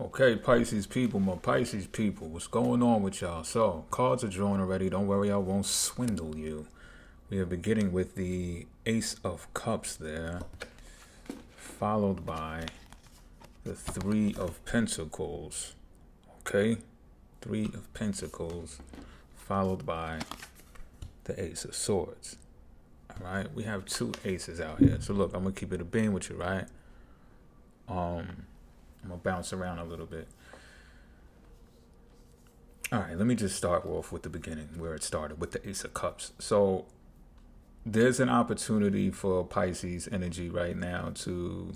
Okay, Pisces people, my Pisces people, what's going on with y'all? So, cards are drawn already. Don't worry, I won't swindle you. We are beginning with the Ace of Cups there, followed by the Three of Pentacles. Okay, Three of Pentacles, followed by the Ace of Swords. All right, we have two aces out here. So look, I'm gonna keep it a beam with you, right? I'm gonna bounce around a little bit. All right, let me just start off with the beginning where it started with the Ace of Cups. So there's an opportunity for Pisces energy right now to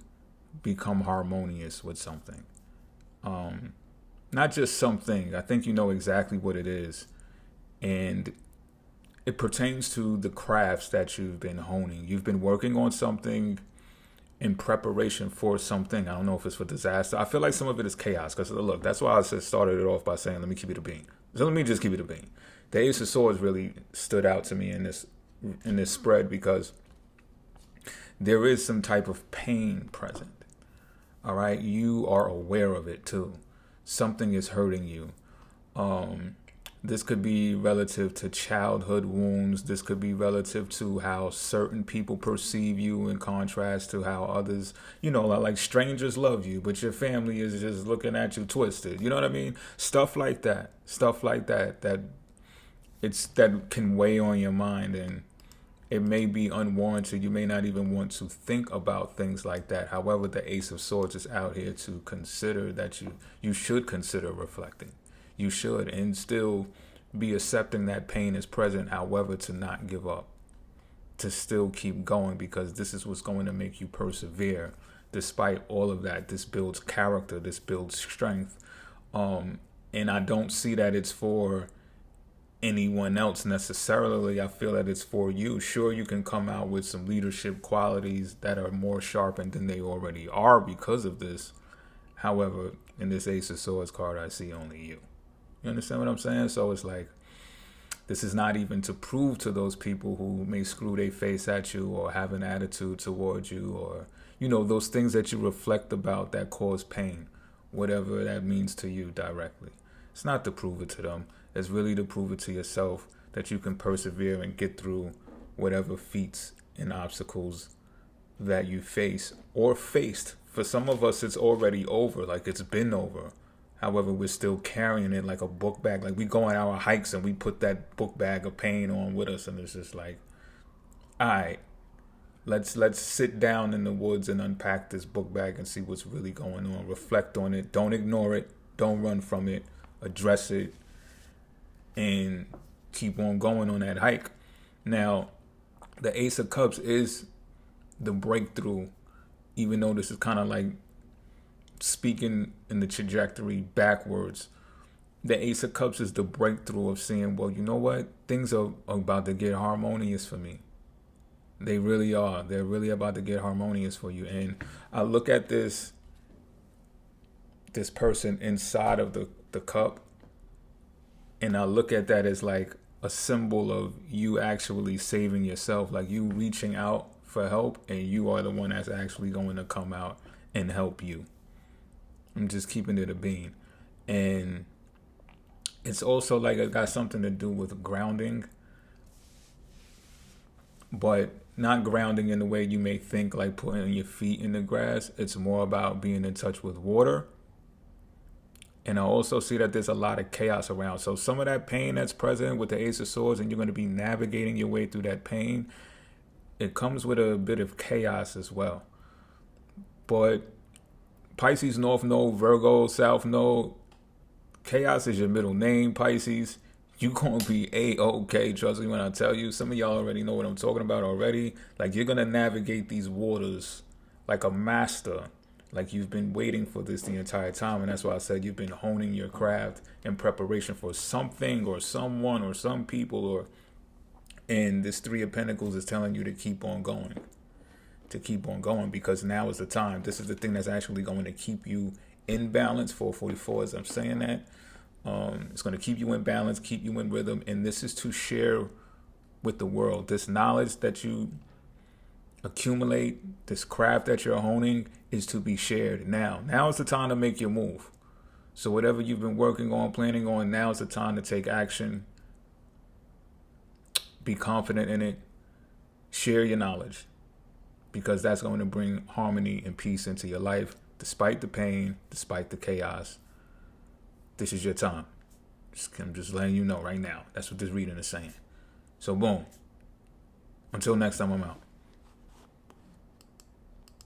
become harmonious with something. Not just something. I think you know exactly what it is. And it pertains to the crafts that you've been honing. You've been working on something in preparation for something. I don't know if it's for disaster. I feel like some of it is chaos. Because look, that's why I started it off by saying, let me keep it a bean. So let me just keep it a bean. The Ace of Swords really stood out to me in this spread because there is some type of pain present. All right, you are aware of it too. Something is hurting you. This could be relative to childhood wounds. This could be relative to how certain people perceive you in contrast to how others, like strangers love you, but your family is just looking at you twisted. You know what I mean? Stuff like that. That can weigh on your mind, and it may be unwarranted. You may not even want to think about things like that. However, the Ace of Swords is out here to consider that you should consider reflecting. You should, and still be accepting that pain is present. However, to not give up, to still keep going, because this is what's going to make you persevere. Despite all of that, this builds character, this builds strength. And I don't see that it's for anyone else necessarily. I feel that it's for you. Sure, you can come out with some leadership qualities that are more sharpened than they already are because of this. However, in this Ace of Swords card, I see only you. You understand what I'm saying? So it's like, this is not even to prove to those people who may screw their face at you or have an attitude towards you, or, those things that you reflect about that cause pain, whatever that means to you directly. It's not to prove it to them. It's really to prove it to yourself that you can persevere and get through whatever feats and obstacles that you face or faced. For some of us, it's already over, like it's been over. However, we're still carrying it like a book bag. Like we go on our hikes and we put that book bag of pain on with us, and it's just like, all right, let's sit down in the woods and unpack this book bag and see what's really going on. Reflect on it. Don't ignore it. Don't run from it. Address it and keep on going on that hike. Now, the Ace of Cups is the breakthrough, even though this is kind of like speaking in the trajectory backwards. The Ace of Cups is the breakthrough of saying, well, you know what? Things are about to get harmonious for me. They really are. They're really about to get harmonious for you. And I look at this person inside of the cup, and I look at that as like a symbol of you actually saving yourself, like you reaching out for help, and you are the one that's actually going to come out and help you. I'm just keeping it a bean. And it's also like it got something to do with grounding, but not grounding in the way you may think, like putting your feet in the grass. It's more about being in touch with water. And I also see that there's a lot of chaos around. So some of that pain that's present with the Ace of Swords, and you're going to be navigating your way through that pain, it comes with a bit of chaos as well. But Pisces, North Node, Virgo, South Node, chaos is your middle name, Pisces. You going to be A-OK, trust me when I tell you. Some of y'all already know what I'm talking about already. Like, you're going to navigate these waters like a master. Like, you've been waiting for this the entire time. And that's why I said you've been honing your craft in preparation for something or someone or some people. And this Three of Pentacles is telling you to keep on going. To keep on going, because now is the time. This is the thing that's actually going to keep you in balance. 444, as I'm saying that. It's going to keep you in balance, keep you in rhythm. And this is to share with the world. This knowledge that you accumulate, this craft that you're honing, is to be shared now. Now is the time to make your move. So whatever you've been working on, planning on, now's the time to take action. Be confident in it. Share your knowledge, because that's going to bring harmony and peace into your life, despite the pain, despite the chaos. This is your time. I'm just letting you know right now. That's what this reading is saying. So boom. Until next time, I'm out.